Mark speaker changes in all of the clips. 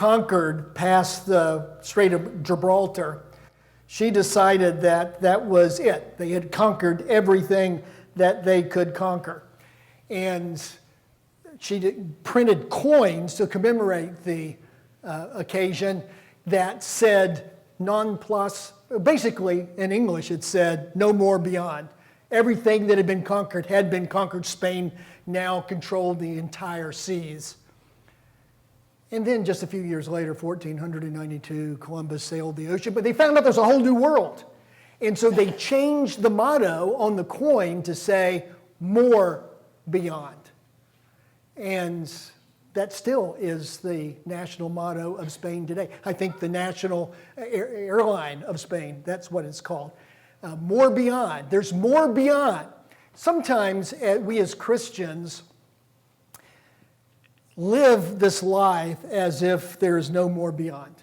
Speaker 1: conquered past the Strait of Gibraltar, she decided that that was it. They had conquered everything that they could conquer. And she printed coins to commemorate the occasion that said non plus, basically in English it said no more beyond. Everything that had been conquered. Spain now controlled the entire seas. And then just a few years later, 1492, Columbus sailed the ocean, but they found out there's a whole new world. And so they changed the motto on the coin to say, more beyond. And that still is the national motto of Spain today. I think the national airline of Spain, that's what it's called. More beyond. There's more beyond. Sometimes we as Christians live this life as if there is no more beyond.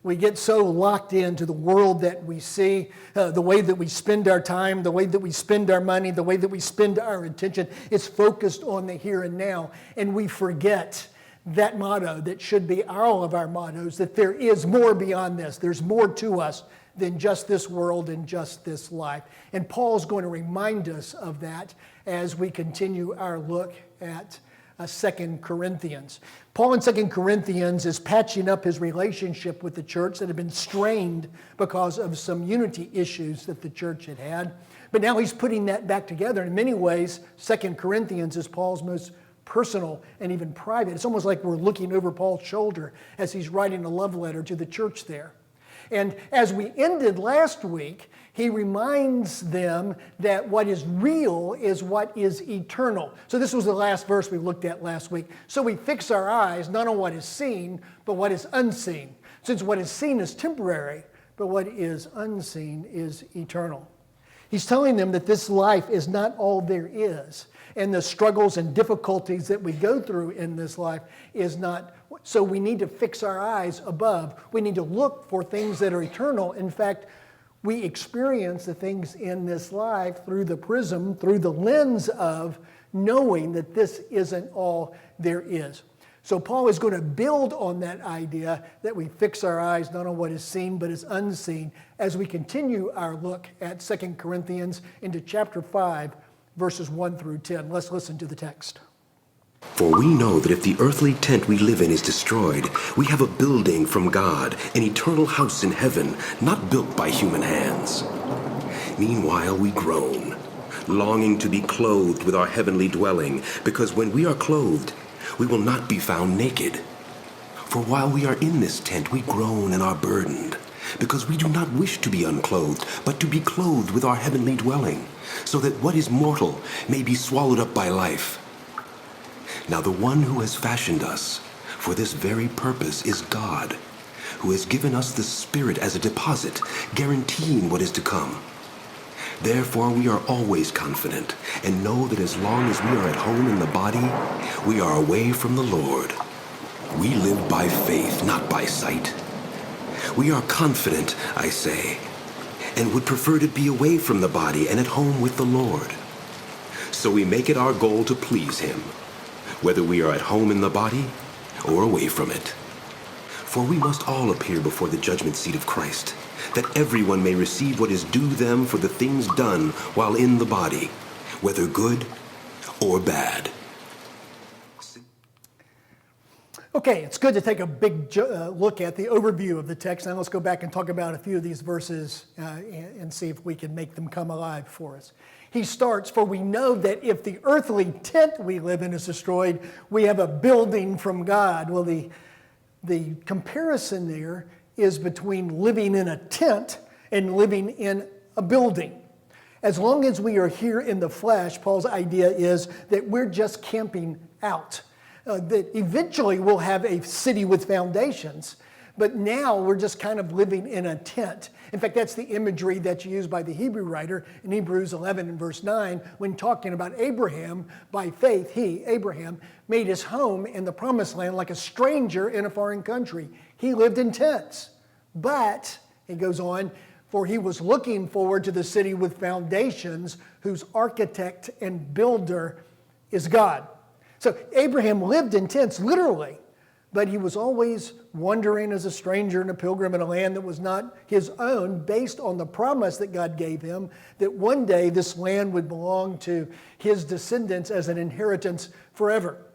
Speaker 1: We get so locked into the world that we see, the way that we spend our time, the way that we spend our money, the way that we spend our attention. It's focused on the here and now, and we forget that motto that should be all of our mottos, that there is more beyond this. There's more to us than just this world and just this life. And Paul's going to remind us of that as we continue our look at 2 Corinthians. Paul in 2 Corinthians is patching up his relationship with the church that had been strained because of some unity issues that the church had had. But now he's putting that back together. In many ways, 2 Corinthians is Paul's most personal and even private. It's almost like we're looking over Paul's shoulder as he's writing a love letter to the church there. And as we ended last week, he reminds them that what is real is what is eternal. So this was the last verse we looked at last week. So we fix our eyes not on what is seen, but what is unseen. Since what is seen is temporary, but what is unseen is eternal. He's telling them that this life is not all there is. And the struggles and difficulties that we go through in this life is not. So we need to fix our eyes above. We need to look for things that are eternal. In fact, we experience the things in this life through the prism, through the lens of knowing that this isn't all there is. So Paul is going to build on that idea that we fix our eyes not on what is seen but is unseen as we continue our look at 2 Corinthians into chapter 5, verses 1 through 10. Let's listen to the text.
Speaker 2: For we know that if the earthly tent we live in is destroyed, we have a building from God, an eternal house in heaven, not built by human hands. Meanwhile we groan, longing to be clothed with our heavenly dwelling, because when we are clothed, we will not be found naked. For while we are in this tent, we groan and are burdened, because we do not wish to be unclothed, but to be clothed with our heavenly dwelling, so that what is mortal may be swallowed up by life. Now the one who has fashioned us for this very purpose is God, who has given us the Spirit as a deposit, guaranteeing what is to come. Therefore we are always confident, and know that as long as we are at home in the body, we are away from the Lord. We live by faith, not by sight. We are confident, I say, and would prefer to be away from the body and at home with the Lord. So we make it our goal to please him, whether we are at home in the body or away from it. For we must all appear before the judgment seat of Christ, that everyone may receive what is due them for the things done while in the body, whether good or bad.
Speaker 1: Okay, it's good to take a big look at the overview of the text. Now let's go back and talk about a few of these verses and see if we can make them come alive for us. He starts, for we know that if the earthly tent we live in is destroyed, we have a building from God. Well, the comparison there is between living in a tent and living in a building. As long as we are here in the flesh, Paul's idea is that we're just camping out. That eventually we'll have a city with foundations, but now we're just kind of living in a tent. In fact, that's the imagery that's used by the Hebrew writer in Hebrews 11 and verse 9 when talking about Abraham. By faith, he, Abraham, made his home in the promised land like a stranger in a foreign country. He lived in tents, but, it goes on, for he was looking forward to the city with foundations whose architect and builder is God. So Abraham lived in tents, literally, but he was always wandering as a stranger and a pilgrim in a land that was not his own, based on the promise that God gave him that one day this land would belong to his descendants as an inheritance forever.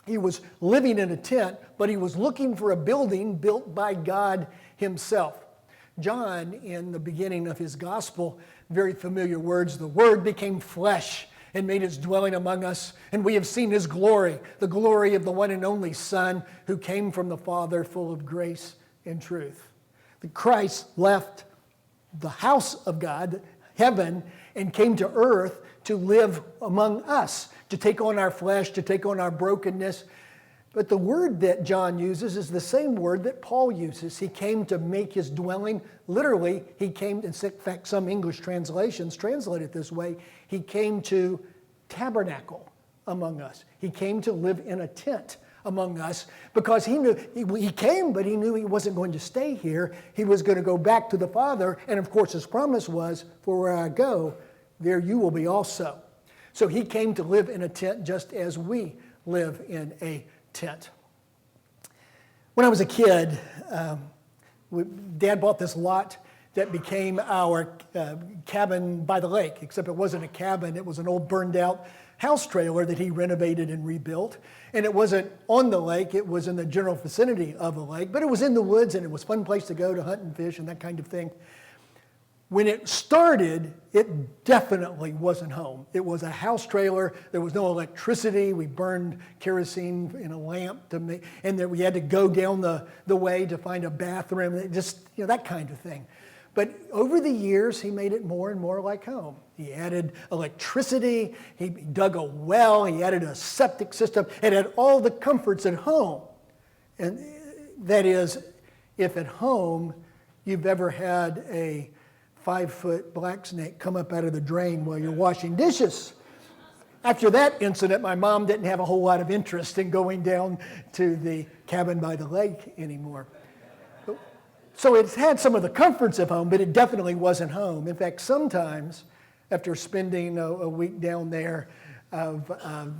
Speaker 1: He was living in a tent, but he was looking for a building built by God himself. John, in the beginning of his gospel, very familiar words, the Word became flesh and made his dwelling among us, and we have seen his glory, the glory of the one and only Son who came from the Father, full of grace and truth. The Christ left the house of God, heaven, and came to earth to live among us, to take on our flesh, to take on our brokenness. But the word that John uses is the same word that Paul uses. He came to make his dwelling. Literally, he came, in fact, some English translations translate it this way. He came to tabernacle among us. He came to live in a tent among us because he knew, he came, but he knew he wasn't going to stay here. He was going to go back to the Father. And of course, his promise was, for where I go, there you will be also. So he came to live in a tent just as we live in a tent. When I was a kid, Dad bought this lot that became our cabin by the lake, except it wasn't a cabin, it was an old burned out house trailer that he renovated and rebuilt. And it wasn't on the lake, it was in the general vicinity of a lake, but it was in the woods and it was a fun place to go to hunt and fish and that kind of thing. When it started, it definitely wasn't home. It was a house trailer. There was no electricity. We burned kerosene in a lamp to make, and then we had to go down the way to find a bathroom. Just, that kind of thing. But over the years, he made it more and more like home. He added electricity. He dug a well. He added a septic system. It had all the comforts at home. And that is, if at home you've ever had a 5-foot black snake come up out of the drain while you're washing dishes. After that incident, my mom didn't have a whole lot of interest in going down to the cabin by the lake anymore. So it's had some of the comforts of home, but it definitely wasn't home. In fact, sometimes after spending a week down there of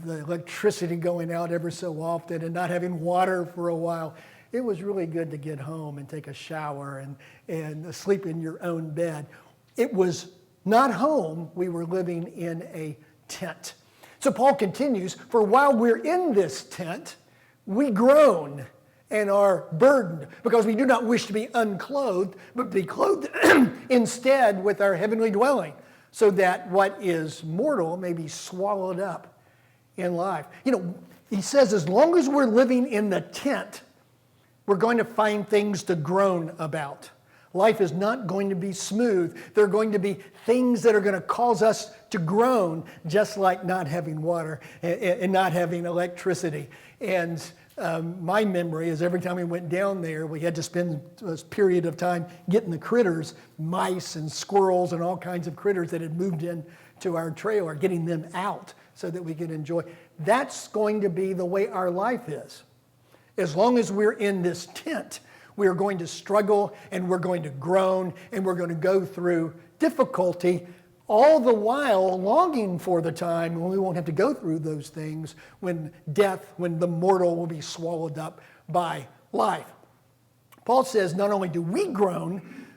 Speaker 1: the electricity going out ever so often and not having water for a while, it was really good to get home and take a shower and sleep in your own bed. It was not home. We were living in a tent. So Paul continues, for while we're in this tent, we groan and are burdened because we do not wish to be unclothed, but be clothed instead with our heavenly dwelling, so that what is mortal may be swallowed up in life. He says as long as we're living in the tent, we're going to find things to groan about. Life is not going to be smooth. There are going to be things that are going to cause us to groan, just like not having water and not having electricity. And my memory is every time we went down there, we had to spend a period of time getting the critters, mice and squirrels and all kinds of critters that had moved into our trailer, getting them out so that we could enjoy. That's going to be the way our life is. As long as we're in this tent, we are going to struggle and we're going to groan and we're going to go through difficulty, all the while longing for the time when we won't have to go through those things, when the mortal will be swallowed up by life. Paul says not only do we groan,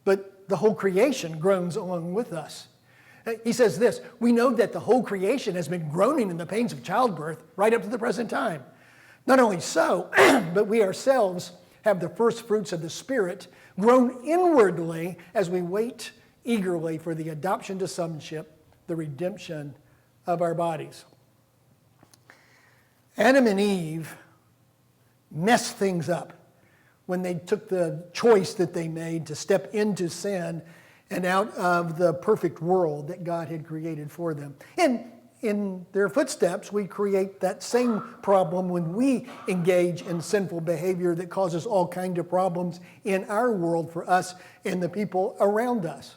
Speaker 1: but the whole creation groans along with us. He says this, we know that the whole creation has been groaning in the pains of childbirth right up to the present time. Not only so, but we ourselves have the first fruits of the Spirit grown inwardly as we wait eagerly for the adoption to sonship, the redemption of our bodies. Adam and Eve messed things up when they took the choice that they made to step into sin and out of the perfect world that God had created for them. And in their footsteps, we create that same problem when we engage in sinful behavior that causes all kinds of problems in our world for us and the people around us.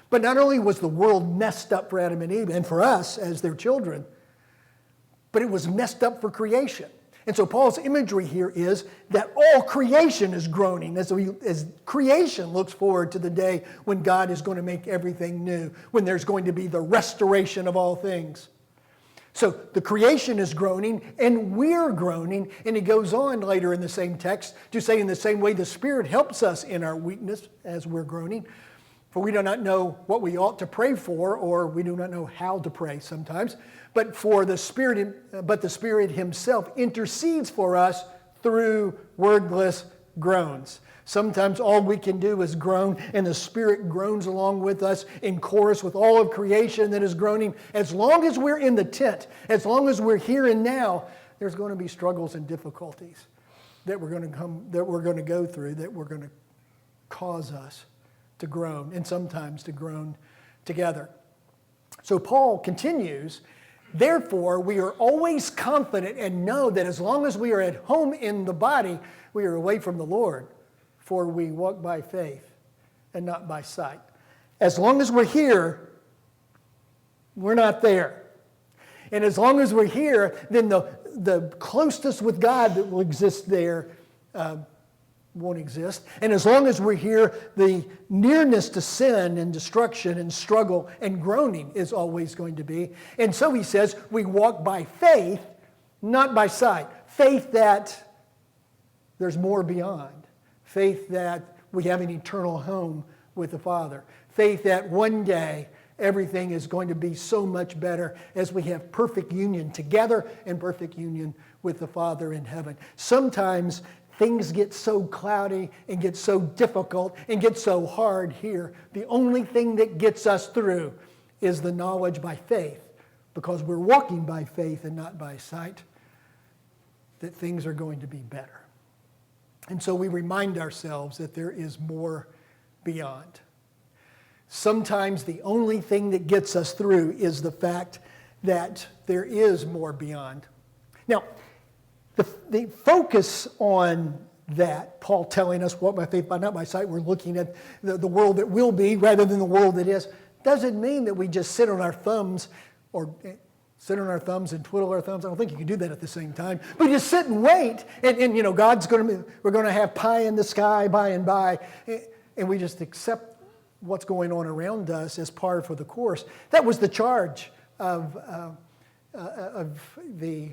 Speaker 1: But not only was the world messed up for Adam and Eve and for us as their children, but it was messed up for creation. And so Paul's imagery here is that all creation is groaning as creation looks forward to the day when God is going to make everything new, when there's going to be the restoration of all things. So the creation is groaning and we're groaning. And he goes on later in the same text to say, in the same way the Spirit helps us in our weakness as we're groaning. For we do not know what we ought to pray for, or we do not know how to pray sometimes. But the Spirit himself intercedes for us through wordless groans. Sometimes all we can do is groan, and the Spirit groans along with us in chorus with all of creation that is groaning. As long as we're in the tent, as long as we're here and now, there's going to be struggles and difficulties that we're going to go through, that we're going to cause us to groan, and sometimes to groan together. So Paul continues, therefore, we are always confident and know that as long as we are at home in the body, we are away from the Lord. For we walk by faith and not by sight. As long as we're here, we're not there. And as long as we're here, then the closeness with God that will exist there won't exist. And as long as we're here, the nearness to sin and destruction and struggle and groaning is always going to be. And so he says, we walk by faith, not by sight. Faith that there's more beyond. Faith that we have an eternal home with the Father. Faith that one day everything is going to be so much better as we have perfect union together and perfect union with the Father in heaven. Sometimes things get so cloudy and get so difficult and get so hard here. The only thing that gets us through is the knowledge by faith, because we're walking by faith and not by sight, that things are going to be better. And so we remind ourselves that there is more beyond. Sometimes the only thing that gets us through is the fact that there is more beyond. Now, the focus on that, Paul telling us what by faith, by not by sight, we're looking at the world that will be rather than the world that is, doesn't mean that we just sit on our thumbs and twiddle our thumbs. I don't think you can do that at the same time. But just sit and wait, and we're going to have pie in the sky by and by, and we just accept what's going on around us as par for the course. That was the charge of the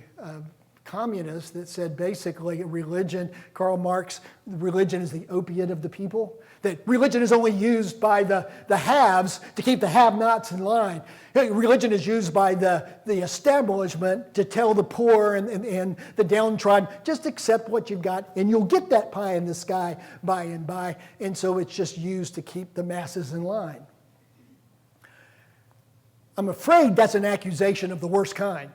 Speaker 1: communists that said basically religion, Karl Marx, religion is the opiate of the people. That religion is only used by the haves to keep the have-nots in line. Religion is used by the establishment to tell the poor and the downtrodden, just accept what you've got and you'll get that pie in the sky by and by. And so it's just used to keep the masses in line. I'm afraid that's an accusation of the worst kind,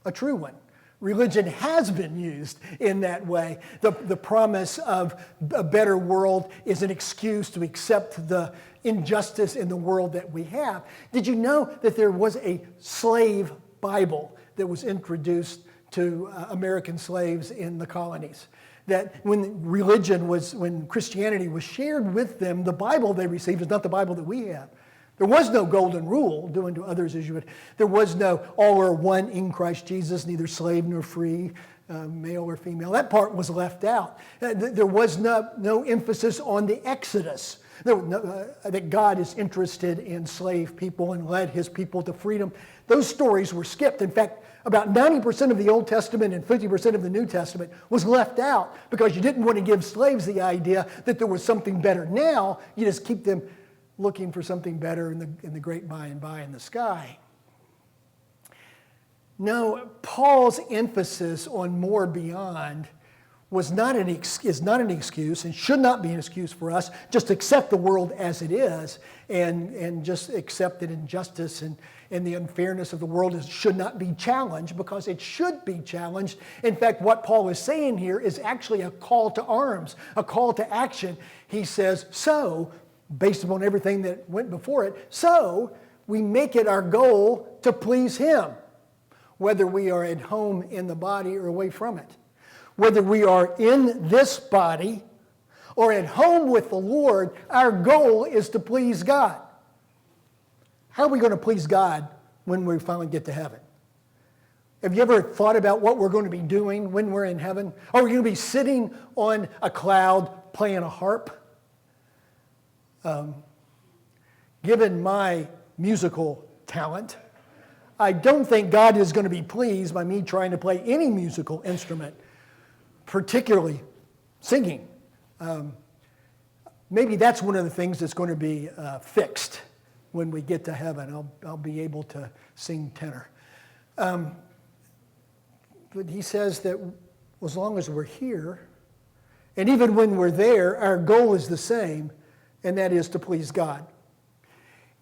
Speaker 1: a true one. Religion has been used in that way. The promise of a better world is an excuse to accept the injustice in the world that we have. Did you know that there was a slave Bible that was introduced to American slaves in the colonies? That when Christianity was shared with them, the Bible they received is not the Bible that we have. There was no golden rule, do unto others as you would. There was no all are one in Christ Jesus, neither slave nor free, male or female. That part was left out. There was no emphasis on the Exodus. That God is interested in slave people and led his people to freedom. Those stories were skipped. In fact, about 90% of the Old Testament and 50% of the New Testament was left out because you didn't want to give slaves the idea that there was something better. Now, you just keep them looking for something better in the great by and by in the sky. No, Paul's emphasis on more beyond is not an excuse and should not be an excuse for us. Just accept the world as it is and just accept that injustice and the unfairness of the world should not be challenged, because it should be challenged. In fact, what Paul is saying here is actually a call to arms, a call to action. He says, so, based upon everything that went before it, so we make it our goal to please him, whether we are at home in the body or away from it. Whether we are in this body or at home with the Lord, our goal is to please God. How are we going to please God when we finally get to heaven? Have you ever thought about what we're going to be doing when we're in heaven? Are we going to be sitting on a cloud playing a harp? Given my musical talent, I don't think God is going to be pleased by me trying to play any musical instrument, particularly singing. Maybe that's one of the things that's going to be fixed when we get to heaven. I'll be able to sing tenor. But he says that as long as we're here, and even when we're there, our goal is the same, and that is to please God.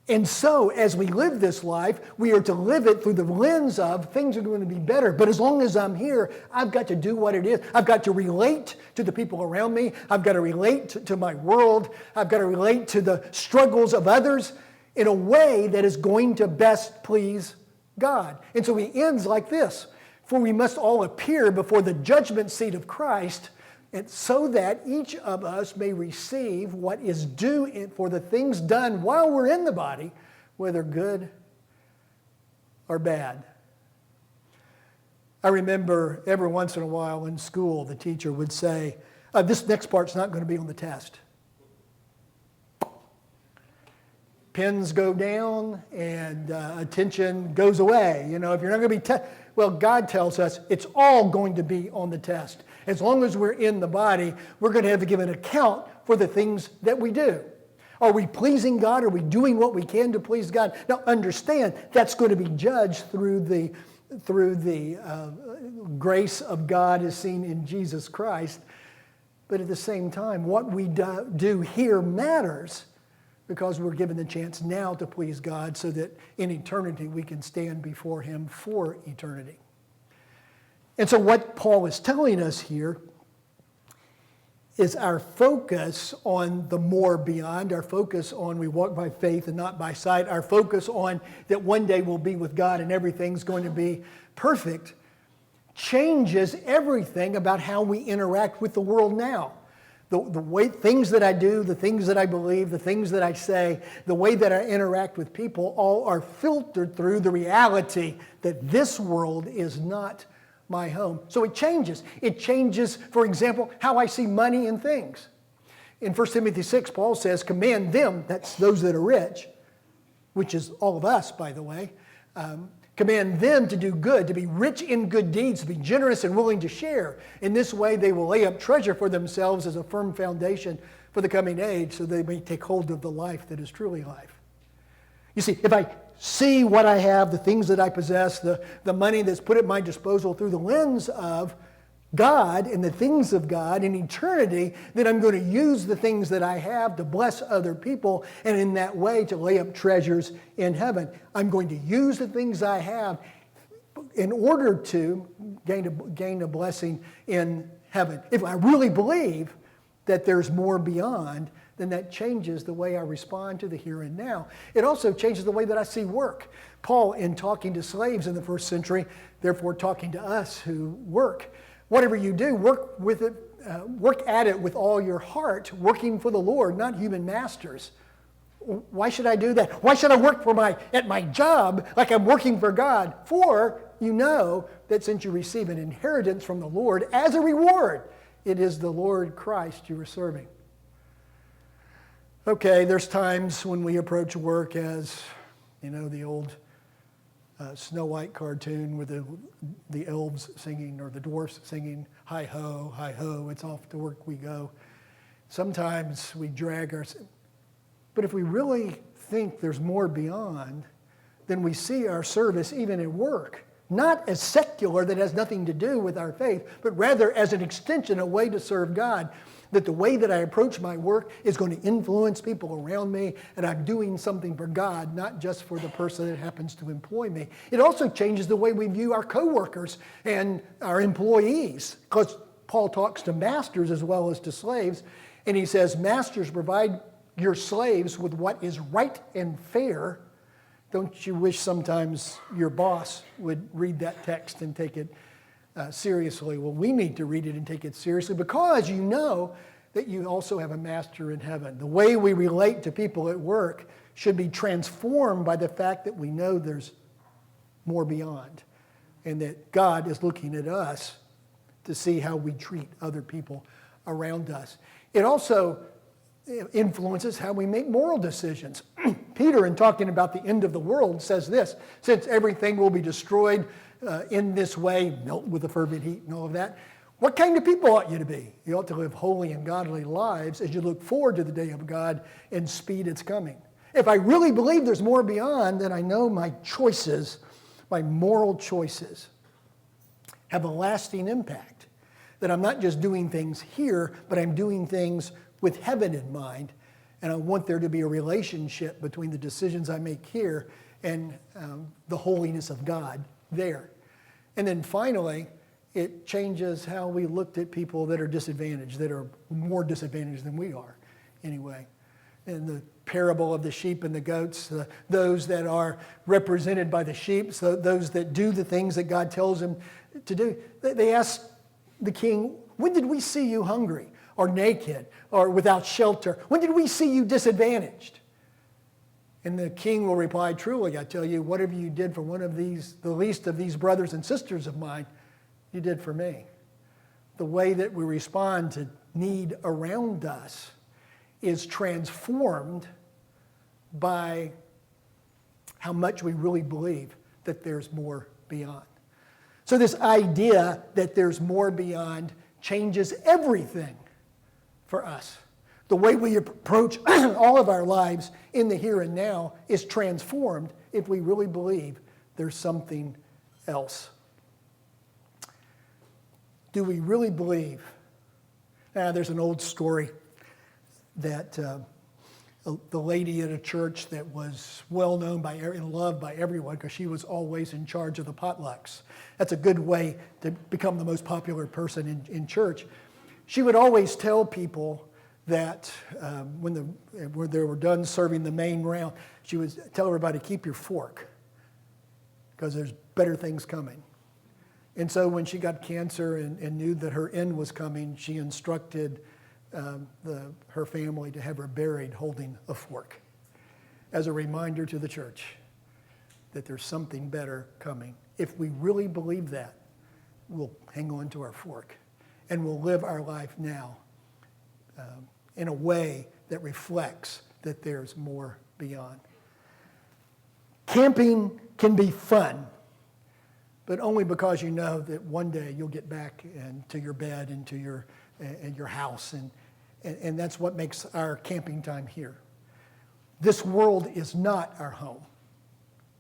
Speaker 1: And so, as we live this life, we are to live it through the lens of things are going to be better. But as long as I'm here, I've got to do what it is. I've got to relate to the people around me. I've got to relate to my world. I've got to relate to the struggles of others in a way that is going to best please God. And so he ends like this: for we must all appear before the judgment seat of Christ, and so that each of us may receive what is due for the things done while we're in the body, whether good or bad. I remember every once in a while in school, the teacher would say, this next part's not going to be on the test. Pens go down and attention goes away. You know, if you're not going to be well, God tells us it's all going to be on the test. As long as we're in the body, we're going to have to give an account for the things that we do. Are we pleasing God? Are we doing what we can to please God? Now, understand that's going to be judged through the grace of God as seen in Jesus Christ. But at the same time, what we do here matters, because we're given the chance now to please God so that in eternity we can stand before him for eternity. And so what Paul is telling us here is our focus on the more beyond, our focus on we walk by faith and not by sight, our focus on that one day we'll be with God and everything's going to be perfect, changes everything about how we interact with the world now. The way things that I do, the things that I believe, the things that I say, the way that I interact with people, all are filtered through the reality that this world is not my home. So it changes. It changes, for example, how I see money and things. In 1 Timothy 6, Paul says, command them, that's those that are rich, which is all of us, by the way, command them to do good, to be rich in good deeds, to be generous and willing to share. In this way, they will lay up treasure for themselves as a firm foundation for the coming age, so they may take hold of the life that is truly life. You see, if I see what I have, the things that I possess, the money that's put at my disposal through the lens of God and the things of God in eternity, then I'm going to use the things that I have to bless other people, and in that way to lay up treasures in heaven. I'm going to use the things I have in order to gain a blessing in heaven. If I really believe that there's more beyond, then that changes the way I respond to the here and now. It also changes the way that I see work. Paul, in talking to slaves in the first century, therefore talking to us who work, whatever you do, work with it, work at it with all your heart, working for the Lord, not human masters. Why should I do that? Why should I work at my job like I'm working for God? For you know that since you receive an inheritance from the Lord as a reward, it is the Lord Christ you are serving. Okay, there's times when we approach work as, you know, the old Snow White cartoon with the elves singing or the dwarfs singing, hi-ho, it's off to work we go. Sometimes we drag ourselves. But if we really think there's more beyond, then we see our service even at work, not as secular that has nothing to do with our faith, but rather as an extension, a way to serve God. That the way that I approach my work is going to influence people around me, and I'm doing something for God, not just for the person that happens to employ me. It also changes the way we view our coworkers and our employees, because Paul talks to masters as well as to slaves, and he says, masters, provide your slaves with what is right and fair. Don't you wish sometimes your boss would read that text and take it seriously? Well, we need to read it and take it seriously, because you know that you also have a master in heaven. The way we relate to people at work should be transformed by the fact that we know there's more beyond, and that God is looking at us to see how we treat other people around us. It also influences how we make moral decisions. Peter, in talking about the end of the world, says this: since everything will be destroyed in this way, melt with a fervent heat and all of that, what kind of people ought you to be? You ought to live holy and godly lives as you look forward to the day of God and speed its coming. If I really believe there's more beyond, then I know my choices, my moral choices, have a lasting impact. That I'm not just doing things here, but I'm doing things with heaven in mind. And I want there to be a relationship between the decisions I make here and the holiness of God there. And then finally, it changes how we looked at people that are disadvantaged, that are more disadvantaged than we are anyway. In the parable of the sheep and the goats, those that are represented by the sheep, so those that do the things that God tells them to do, they ask the king, when did we see you hungry or naked or without shelter? When did we see you disadvantaged? And the king will reply, truly, I tell you, whatever you did for one of these, the least of these brothers and sisters of mine, you did for me. The way that we respond to need around us is transformed by how much we really believe that there's more beyond. So this idea that there's more beyond changes everything for us. The way we approach all of our lives in the here and now is transformed if we really believe there's something else. Do we really believe? There's an old story that the lady at a church that was well known and loved by everyone because she was always in charge of the potlucks. That's a good way to become the most popular person in church. She would always tell people that when they were done serving the main round, she would tell everybody, keep your fork because there's better things coming. And so when she got cancer and knew that her end was coming, she instructed her family to have her buried holding a fork as a reminder to the church that there's something better coming. If we really believe that, we'll hang on to our fork and we'll live our life now in a way that reflects that there's more beyond. Camping can be fun, but only because you know that one day you'll get back to your bed and to your house, and that's what makes our camping time here. This world is not our home.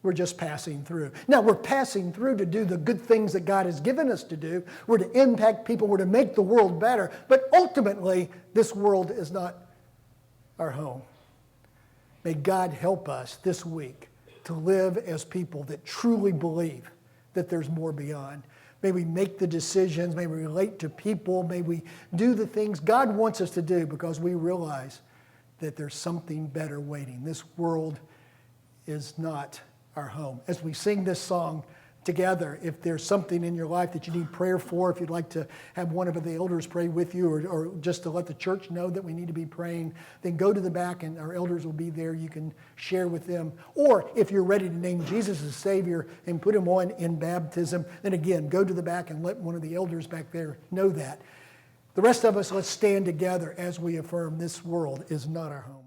Speaker 1: We're just passing through. Now, we're passing through to do the good things that God has given us to do. We're to impact people. We're to make the world better. But ultimately, this world is not our home. May God help us this week to live as people that truly believe that there's more beyond. May we make the decisions. May we relate to people. May we do the things God wants us to do because we realize that there's something better waiting. This world is not our home. As we sing this song together, if there's something in your life that you need prayer for, if you'd like to have one of the elders pray with you or just to let the church know that we need to be praying, then go to the back and our elders will be there. You can share with them. Or if you're ready to name Jesus as Savior and put him on in baptism, then again, go to the back and let one of the elders back there know that. The rest of us, let's stand together as we affirm this world is not our home.